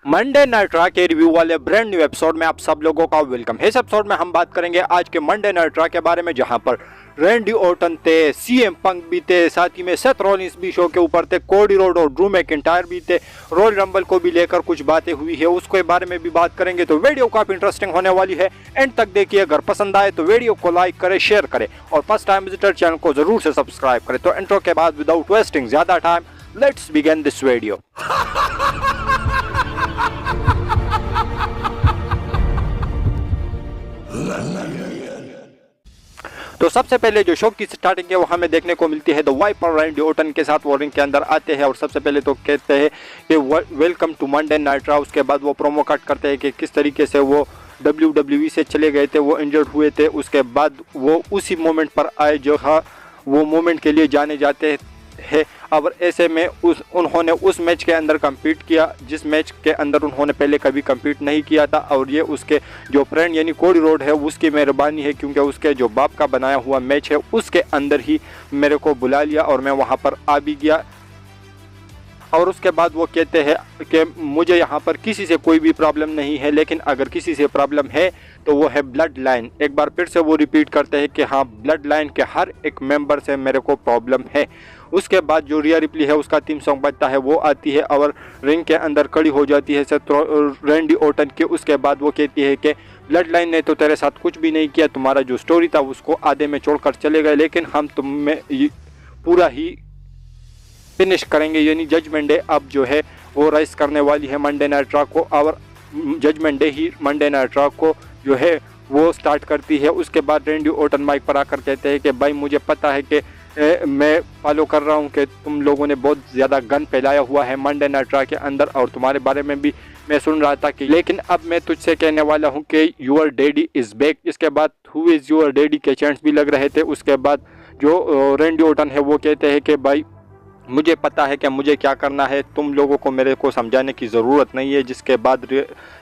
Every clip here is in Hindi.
मंडे नाइट रॉ के रिव्यू वाले ब्रांड न्यू एपिसोड में आप सब लोगों का वेलकम है। इस एपिसोड में हम बात करेंगे आज के मंडे नाइट रॉ के बारे में, जहां पर रैंडी ऑर्टन थे, सीएम पंक भी थे, साथ ही में सेथ रॉलिंस भी शो के ऊपर थे, कोडी रोड और ड्रू मैकिंटायर भी थे। रॉयल रंबल को भी लेकर कुछ बातें हुई है, उसके बारे में भी बात करेंगे। तो वीडियो काफी इंटरेस्टिंग होने वाली है, एंड तक देखिए। अगर पसंद आए तो वीडियो को लाइक करें, शेयर करें और फर्स्ट टाइम विजिटर चैनल को जरूर से सब्सक्राइब करें। तो इंट्रो के बाद विदाउट वेस्टिंग ज्यादा time, let's begin this video. तो सबसे पहले जो शो की स्टार्टिंग है वो हमें देखने को मिलती है द वाइपर रैंडी ऑर्टन के साथ। वो रिंग के अंदर आते हैं और सबसे पहले तो कहते हैं कि welcome to Monday night Raw. उसके बाद वो प्रोमो कट करते हैं कि किस तरीके से वो WWE से चले गए थे, वो इंजर्ड हुए थे। उसके बाद वो उसी मोमेंट पर आए जो वो मोमेंट के लिए जाने जाते है। और ऐसे में उन्होंने उस मैच के अंदर कम्पीट किया जिस मैच के अंदर उन्होंने पहले कभी कम्पीट नहीं किया था। और ये उसके जो फ्रेंड यानी कोडी रोड है उसकी मेहरबानी है, क्योंकि उसके जो बाप का बनाया हुआ मैच है उसके अंदर ही मेरे को बुला लिया और मैं वहाँ पर आ भी गया। और उसके बाद वो कहते हैं कि मुझे यहाँ पर किसी से कोई भी प्रॉब्लम नहीं है, लेकिन अगर किसी से प्रॉब्लम है तो वो है ब्लड लाइन। एक बार फिर से वो रिपीट करते हैं कि हाँ, ब्लड लाइन के हर एक मेंबर से मेरे को प्रॉब्लम है। उसके बाद जो रिया रिप्ली है उसका थीम सॉन्ग बजता है, वो आती है और रिंग के अंदर खड़ी हो जाती है रैंडी ऑर्टन के। उसके बाद वो कहती है कि ब्लड लाइन ने तो तेरे साथ कुछ भी नहीं किया, तुम्हारा जो स्टोरी था उसको आधे में छोड़कर चले गए, लेकिन हम तुम्हें पूरा ही फिनिश करेंगे। यानी जजमेंट डे अब जो है वो राइज करने वाली है मंडे नाइट रॉ को, और जजमेंट डे ही मंडे नाइट रॉ को जो है वो स्टार्ट करती है। उसके बाद रैंडी ऑर्टन माइक पर आकर कहते हैं कि भाई मुझे पता है कि मैं फॉलो कर रहा हूं कि तुम लोगों ने बहुत ज़्यादा गन फैलाया हुआ है मंडे नाइट रॉ के अंदर, और तुम्हारे बारे में भी मैं सुन रहा था कि, लेकिन अब मैं तुझसे कहने वाला हूं कि यूर डैडी इज़ बैक। इसके बाद हु इज़ यूर डैडी के चैंट्स भी लग रहे थे। उसके बाद जो रैंडी ऑर्टन है वो कहते हैं कि भाई मुझे पता है कि मुझे क्या करना है, तुम लोगों को मेरे को समझाने की ज़रूरत नहीं है। जिसके बाद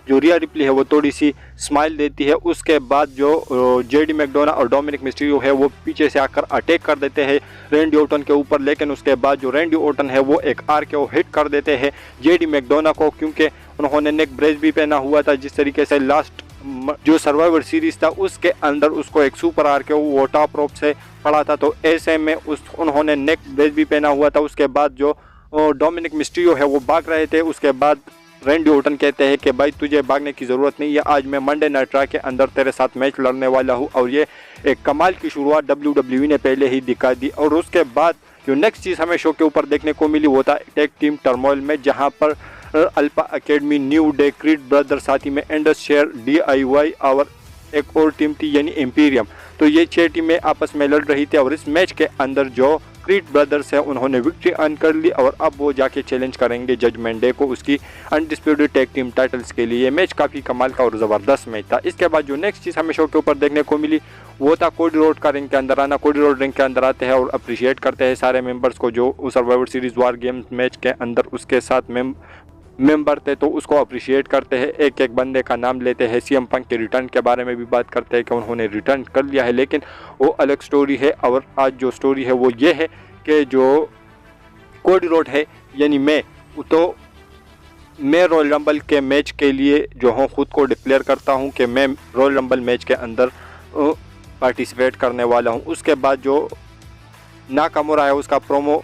जो रिया रिप्ली है वो थोड़ी सी स्माइल देती है। उसके बाद जो जेडी मैकडोना और डोमिनिक मिस्टीरियो है वो पीछे से आकर अटैक कर देते हैं रैंडी ऑर्टन के ऊपर, लेकिन उसके बाद जो रैंडी ऑर्टन है वो एक आर के वो हिट कर देते हैं जेडी मैकडोना को, क्योंकि उन्होंने नेक ब्रेस भी पहना हुआ था। जिस तरीके से लास्ट जो सर्वाइवर सीरीज था उसके अंदर उसको एक सुपर आर के वो टॉप रोप से पड़ा था, तो ऐसे में उन्होंने नेक ब्रेस भी पहना हुआ था। उसके बाद जो डोमिनिक मिस्टीरियो है वो भाग रहे थे। उसके बाद रैंडी ऑर्टन कहते हैं कि भाई तुझे भागने की ज़रूरत नहीं है, आज मैं मंडे नाइट रॉ के अंदर तेरे साथ मैच लड़ने वाला हूँ। और ये एक कमाल की शुरुआत WWE ने पहले ही दिखा दी। और उसके बाद जो नेक्स्ट चीज़ हमें शो के ऊपर देखने को मिली वो था टैग टीम टर्मोइल में, जहाँ पर alpha academy, new day, creed brother, साथ ही में इंडस शेयर, DIY और एक और टीम थी यानी इंपीरियम। तो ये 6 टीमें आपस में लड़ रही थी और इस मैच के अंदर जो क्रीड ब्रदर्स है उन्होंने विक्ट्री अर्न कर ली और अब वो जाके चैलेंज करेंगे जजमेंट डे को उसकी अनडिस्प्यूटेड टैग टीम टाइटल्स के लिए। मैच काफ़ी कमाल का और ज़बरदस्त मैच था। इसके बाद जो नेक्स्ट चीज़ हमें शो के ऊपर देखने को मिली वो था कोडी रोड का रिंग के अंदर आना। कोडी रोड रिंग के अंदर आते हैं और अप्रिशिएट करते हैं सारे मेंबर्स को जो सर्वाइवर सीरीज वार गेम्स मैच के अंदर उसके साथ मेंबर थे, तो उसको अप्रिशिएट करते हैं। एक एक बंदे का नाम लेते हैं। सीएम पंक के रिटर्न के बारे में भी बात करते हैं कि उन्होंने रिटर्न कर लिया है, लेकिन वो अलग स्टोरी है। और आज जो स्टोरी है वो ये है कि जो कोडी रोड है यानी मैं रॉयल रंबल के मैच के लिए जो हूँ खुद को डिक्लेयर करता हूँ कि मैं रॉयल रंबल मैच के अंदर पार्टिसिपेट करने वाला हूँ। उसके बाद जो नाकामुरा है उसका प्रोमो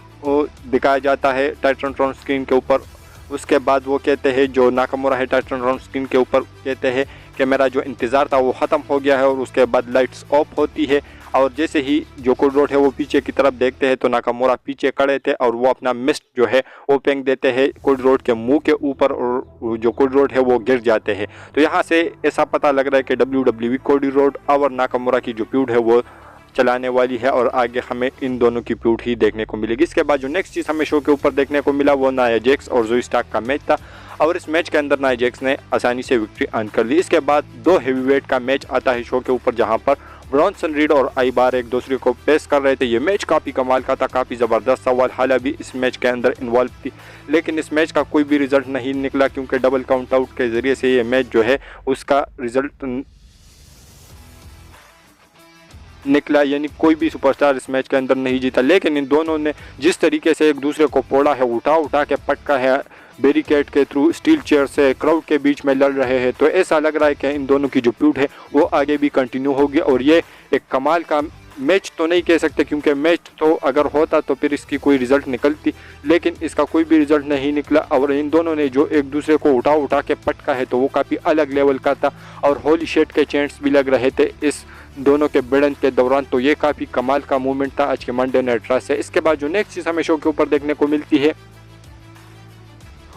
दिखाया जाता है टाइटनट्रॉन स्क्रीन के ऊपर। उसके बाद वो कहते हैं जो नाकामुरा है टाइटनट्रॉन स्क्रीन के ऊपर कहते हैं कि मेरा जो इंतज़ार था वो ख़त्म हो गया है। और उसके बाद लाइट्स ऑफ होती है और जैसे ही जो कोडी रोड है वो पीछे की तरफ देखते हैं तो नाकामुरा पीछे खड़े थे और वो अपना मिस्ट जो है वो फेंक देते हैं कोडी रोड के मुंह के ऊपर और जो कोडी रोड है वो गिर जाते हैं। तो यहाँ से ऐसा पता लग रहा है कि WWE कोडी रोड और नाकामुरा की जो फ्यूड है वो चलाने वाली है और आगे हमें इन दोनों की फ्यूड ही देखने को मिलेगी। इसके बाद जो नेक्स्ट चीज़ हमें शो के ऊपर देखने को मिला वो नाया जैक्स और जोई स्टार्क का मैच था और इस मैच के अंदर नाया जैक्स ने आसानी से विक्ट्री अर्न कर ली। इसके बाद 2 हेवीवेट का मैच आता है शो के ऊपर, जहां पर ब्रॉन्सन रीड और आईबार एक दूसरे को पेश कर रहे थे। ये मैच काफ़ी कमाल का था, काफ़ी ज़बरदस्त था। वालहल्ला भी इस मैच के अंदर इन्वॉल्व थी, लेकिन इस मैच का कोई भी रिजल्ट नहीं निकला क्योंकि डबल काउंट आउट के ज़रिए से ये मैच जो है उसका रिजल्ट निकला, यानी कोई भी सुपरस्टार इस मैच के अंदर नहीं जीता। लेकिन इन दोनों ने जिस तरीके से एक दूसरे को पोड़ा है, उठा उठा के पटका है, बैरिकेड के थ्रू स्टील चेयर से क्राउड के बीच में लड़ रहे हैं। तो ऐसा लग रहा है कि इन दोनों की जो फ्यूड है वो आगे भी कंटिन्यू होगी और ये एक कमाल का मैच तो नहीं कह सकते, क्योंकि मैच तो अगर होता तो फिर इसकी कोई रिज़ल्ट निकलती, लेकिन इसका कोई भी रिज़ल्ट नहीं निकला। और इन दोनों ने जो एक दूसरे को उठा के पटका है तो वो काफ़ी अलग लेवल का था और होली शेट के चैंट्स भी लग रहे थे इस दोनों के भिड़ंत के दौरान। तो ये काफ़ी कमाल का मूवमेंट था आज के मंडे नाइट रॉ से। इसके बाद जो नेक्स्ट चीज़ हमें शो के ऊपर देखने को मिलती है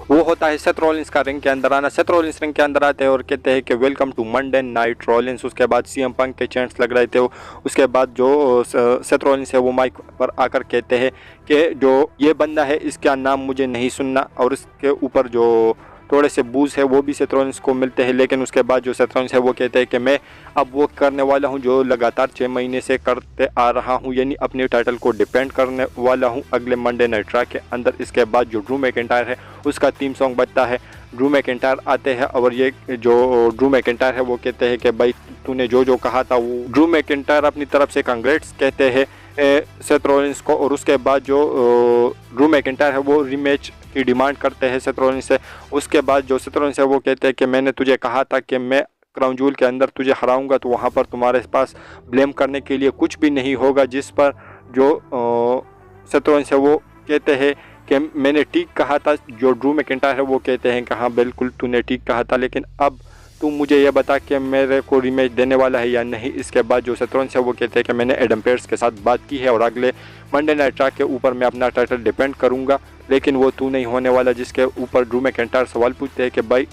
वो होता है सेथ रॉलिंस का रिंग के अंदर आना। सेथ रॉलिंस रिंग के अंदर आते हैं और कहते हैं कि welcome to Monday night Rollins. उसके बाद सीएम पंक के चैंट्स लग रहे थे। उसके बाद जो सेथ रॉलिंस है वो माइक पर आकर कहते हैं कि जो ये बंदा है इसका नाम मुझे नहीं सुनना, और इसके ऊपर जो थोड़े से बूज है वो भी सेथ रॉलिंस को मिलते हैं। लेकिन उसके बाद जो सेथ रॉलिंस है वो कहते हैं कि मैं अब वो करने वाला हूं जो लगातार 6 महीने से करते आ रहा हूं, यानी अपने टाइटल को डिपेंड करने वाला हूं अगले मंडे नाइट रॉ के अंदर। इसके बाद जो ड्रू मैकिंटायर है उसका थीम सॉन्ग बजता है। ड्रू मैकिंटायर आते हैं और ये जो ड्रू मैकिंटायर है वो कहते हैं कि भाई तूने जो जो कहा था वो। ड्रू मैकिंटायर अपनी तरफ से कांग्रेट्स कहते हैं सेथ रॉलिंस को, और उसके बाद जो ड्रू मैकिंटायर है वो रीमैच की डिमांड करते हैं सेथ रॉलिंस से। उसके बाद जो सेथ रॉलिंस है वो कहते हैं कि मैंने तुझे कहा था कि मैं क्राउन जूल के अंदर तुझे हराऊंगा, तो वहाँ पर तुम्हारे पास ब्लेम करने के लिए कुछ भी नहीं होगा। जिस पर जो सेथ रॉलिंस है वो कहते हैं कि मैंने ठीक कहा था। जो ड्रू मैकिंटायर है वो कहते हैं कि हाँ बिल्कुल तूने ठीक कहा था, लेकिन अब तू मुझे ये बता कि मेरे को रीमैच देने वाला है या नहीं। इसके बाद जो सेथ रॉलिंस है वो कहते हैं कि मैंने एडम पेयर्स के साथ बात की है और अगले मंडे नाइट रॉ के ऊपर मैं अपना टाइटल डिपेंड करूंगा, लेकिन वो तू नहीं होने वाला। जिसके ऊपर ड्रू मैकिंटायर सवाल पूछते हैं कि भाई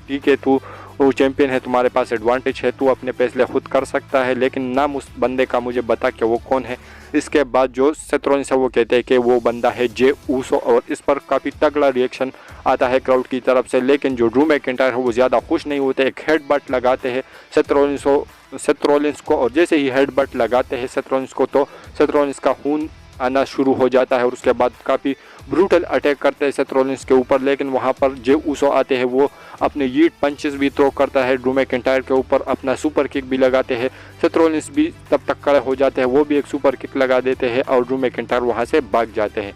ठीक है तू वो चैंपियन है, तुम्हारे पास एडवांटेज है, तू अपने फैसले खुद कर सकता है, लेकिन नाम उस बंदे का मुझे बता कि वो कौन है। इसके बाद जो सेथ रॉलिंस है वो कहते हैं कि वो बंदा है जे ऊसो, और इस पर काफ़ी तगड़ा रिएक्शन आता है क्राउड की तरफ से। लेकिन जो ड्रू मैकिंटायर है वो ज़्यादा खुश नहीं होते, एक हेडबट लगाते हैं सेथ रॉलिंस को, और जैसे ही हेडबट लगाते हैं सेथ रॉलिंस को तो सेथ रॉलिंस का खून आना शुरू हो जाता है और उसके बाद काफ़ी ब्रूटल अटैक करते हैं सेथ रॉलिंस के ऊपर। लेकिन वहाँ पर जे ऊसो आते हैं, वो अपने यीट पंचेस भी थ्रो करता है ड्रू मैकिंटायर के ऊपर, अपना सुपर किक भी लगाते हैं। सेथ रॉलिंस भी तब तक खड़े हो जाते हैं, वो भी एक सुपर किक लगा देते हैं और ड्रू मैकिंटायर वहाँ से भाग जाते हैं।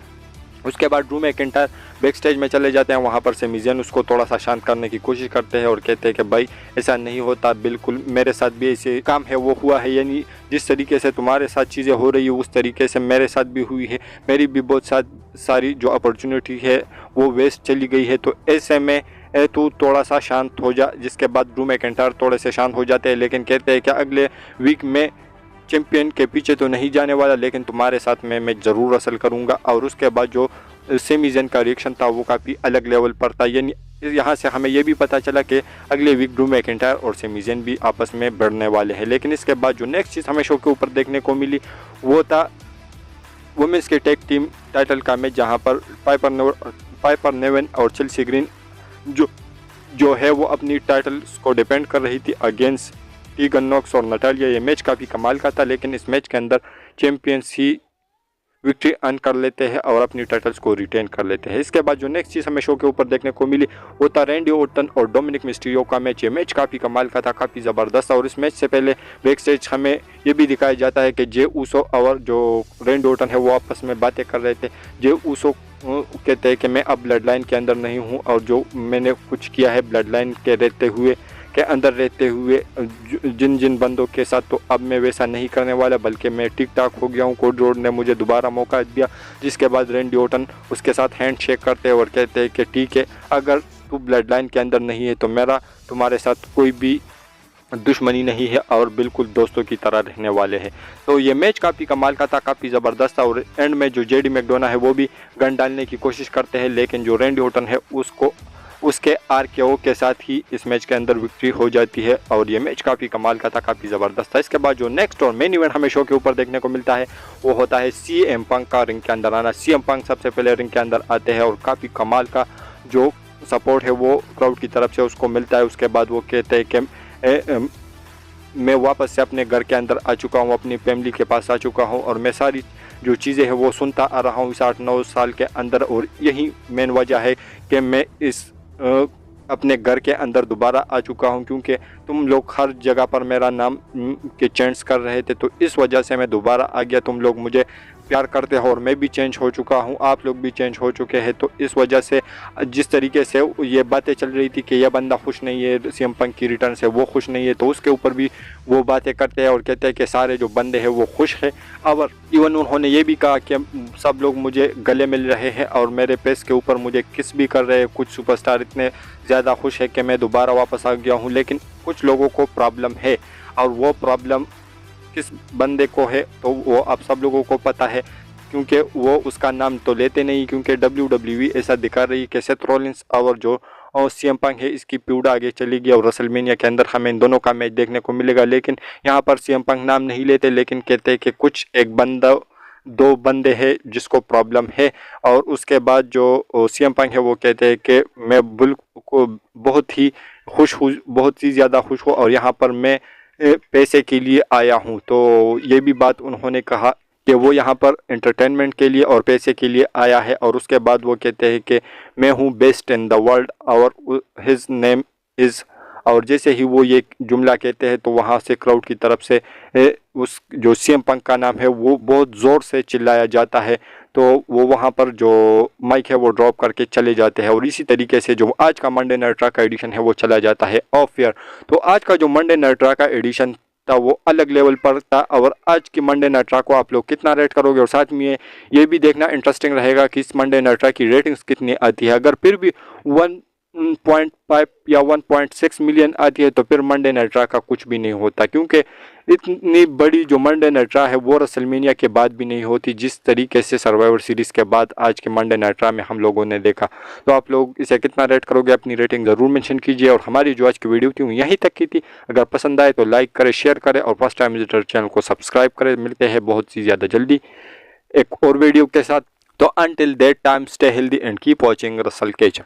उसके बाद ड्रू मैकिंटायर बैक स्टेज में चले जाते हैं। वहाँ पर सेमी ज़ेन उसको थोड़ा सा शांत करने की कोशिश करते हैं और कहते हैं कि भाई ऐसा नहीं होता, बिल्कुल मेरे साथ भी ऐसे काम है वो हुआ है, यानी जिस तरीके से तुम्हारे साथ चीज़ें हो रही है उस तरीके से मेरे साथ भी हुई है, मेरी भी बहुत सारी जो अपॉर्चुनिटी है वो वेस्ट चली गई है, तो ऐसे में तू थोड़ा सा शांत हो जा। जिसके बाद ड्रू मैकिंटायर थोड़े से शांत हो जाते हैं, लेकिन कहते हैं कि अगले वीक में चैंपियन के पीछे तो नहीं जाने वाला, लेकिन तुम्हारे साथ में मैं ज़रूर हासिल करूंगा। और उसके बाद जो सेमी ज़ेन का रिएक्शन था वो काफ़ी अलग लेवल पर था, यानी यहाँ से हमें ये भी पता चला कि अगले वीक ड्रू मैकिंटायर और सेमी ज़ेन भी आपस में बढ़ने वाले हैं। लेकिन इसके बाद जो नेक्स्ट चीज़ हमें शो के ऊपर देखने को मिली वो था वुमेंस के टैग टीम टाइटल का मैच, जहाँ पर पाइपर नेवन और चेल्सी ग्रीन जो है वो अपनी टाइटल्स को डिपेंड कर रही थी अगेंस्ट टीगन नॉक्स और नटालिया। ये मैच काफ़ी कमाल का था, लेकिन इस मैच के अंदर चैंपियंस ही विक्ट्री अर्न कर लेते हैं और अपनी टाइटल्स को रिटेन कर लेते हैं। इसके बाद जो नेक्स्ट चीज़ हमें शो के ऊपर देखने को मिली वो था रैंडी ऑर्टन और डोमिनिक मिस्टीरियो का मैच। ये मैच काफ़ी कमाल का था, काफ़ी ज़बरदस्त था, और इस मैच से पहले बैक स्टेज हमें ये भी दिखाया जाता है कि जे ऊसो और जो रैंडी ऑर्टन है वो आपस में बातें कर रहे थे। जे ऊसो कहते हैं कि मैं अब ब्लड लाइन के अंदर नहीं हूँ, और जो मैंने कुछ किया है ब्लड लाइन के अंदर रहते हुए जिन बंदों के साथ, तो अब मैं वैसा नहीं करने वाला, बल्कि मैं ठीक ठाक हो गया हूँ। कोडी रोड ने मुझे दोबारा मौका दिया। जिसके बाद रैंडी ऑर्टन उसके साथ हैंड शेक करते हैं और कहते हैं कि ठीक है, अगर तू ब्लड लाइन के अंदर नहीं है तो मेरा तुम्हारे साथ कोई भी दुश्मनी नहीं है और बिल्कुल दोस्तों की तरह रहने वाले हैं। तो ये मैच काफ़ी कमाल का था, काफ़ी ज़बरदस्त था, और एंड में जो जेडी मैकडोना है वो भी गन डालने की कोशिश करते हैं, लेकिन जो रैंडी ऑर्टन है उसके RKO के साथ ही इस मैच के अंदर विक्ट्री हो जाती है, और ये मैच काफ़ी कमाल का था, काफ़ी ज़बरदस्त था। इसके बाद जो नेक्स्ट और मेन इवेंट हमें शो के ऊपर देखने को मिलता है वो होता है CM पंक का रिंग के अंदर आना। CM पंक सबसे पहले रिंग के अंदर आते हैं और काफ़ी कमाल का जो सपोर्ट है वो क्राउड की तरफ से उसको मिलता है। उसके बाद वो कहते हैं कि मैं वापस से अपने घर के अंदर आ चुका हूँ, अपनी फैमिली के पास आ चुका हूँ, और मैं सारी जो चीज़ें हैं वो सुनता आ रहा हूँ इस 8-9 साल के अंदर, और यही मेन वजह है कि मैं इस अपने घर के अंदर दोबारा आ चुका हूं, क्योंकि तुम लोग हर जगह पर मेरा नाम के चैंट्स कर रहे थे, तो इस वजह से मैं दोबारा आ गया। तुम लोग मुझे प्यार करते हो और मैं भी चेंज हो चुका हूँ, आप लोग भी चेंज हो चुके हैं। तो इस वजह से जिस तरीके से ये बातें चल रही थी कि यह बंदा खुश नहीं है सीएम पंक की रिटर्न से, वो खुश नहीं है, तो उसके ऊपर भी वो बातें करते हैं और कहते हैं कि सारे जो बंदे हैं वो खुश हैं। और इवन उन्होंने ये भी कहा कि सब लोग मुझे गले मिल रहे हैं और मेरे पेस के ऊपर मुझे किस भी कर रहे हैं। कुछ सुपरस्टार इतने ज़्यादा खुश है कि मैं दोबारा वापस आ गया हूँ, लेकिन कुछ लोगों को प्रॉब्लम है और वो प्रॉब्लम किस बंदे को है तो वो आप सब लोगों को पता है, क्योंकि वो उसका नाम तो लेते नहीं, क्योंकि WWE ऐसा दिखा रही है कि सेथ रॉलिंस और जो सीएम पंक है इसकी फ्यूड आगे चलेगी और रेसलमेनिया के अंदर हमें इन दोनों का मैच देखने को मिलेगा। लेकिन यहाँ पर सीएम पंक नाम नहीं लेते, लेकिन कहते हैं कि कुछ एक बंदा दो बंदे हैं जिसको प्रॉब्लम है। और उसके बाद जो सीएम पंक है वो कहते हैं कि मैं बिल्कुल बहुत ही खुश हूँ, बहुत ही ज़्यादा खुश हूँ और यहाँ पर मैं पैसे के लिए आया हूँ। तो ये भी बात उन्होंने कहा कि वो यहाँ पर एंटरटेनमेंट के लिए और पैसे के लिए आया है। और उसके बाद वो कहते हैं कि मैं हूँ बेस्ट इन द वर्ल्ड और हिज नेम इज़, और जैसे ही वो ये जुमला कहते हैं तो वहाँ से क्राउड की तरफ से उस जो सीएम पंक का नाम है वो बहुत ज़ोर से चिल्लाया जाता है। तो वो वहाँ पर जो माइक है वो ड्रॉप करके चले जाते हैं और इसी तरीके से जो आज का मंडे नाइट रॉ का एडिशन है वो चला जाता है ऑफ एयर। तो आज का जो मंडे नाइट रॉ का एडिशन था वो अलग लेवल पर था। और आज की मंडे नाइट रॉ को आप लोग कितना रेट करोगे, और साथ में ये भी देखना इंटरेस्टिंग रहेगा कि इस मंडे नाइट रॉ की रेटिंग्स कितनी आती है। अगर फिर भी 1.5 या 1.6 मिलियन आती है तो फिर मंडे नाइट रॉ का कुछ भी नहीं होता, क्योंकि इतनी बड़ी जो मंडे नाइट रॉ है वो रेसलमेनिया के बाद भी नहीं होती जिस तरीके से सर्वाइवर सीरीज़ के बाद आज के मंडे नाइट रॉ में हम लोगों ने देखा। तो आप लोग इसे कितना रेट करोगे, अपनी रेटिंग ज़रूर मेंशन कीजिए। और हमारी जो आज की वीडियो थी वो यहीं तक की थी। अगर पसंद आए तो लाइक करें, शेयर करें और फर्स्ट टाइम विजिटर चैनल को सब्सक्राइब करें। मिलते हैं बहुत ही ज़्यादा जल्दी एक और वीडियो के साथ। तो until that time stay healthy and keep watching Russell Cage।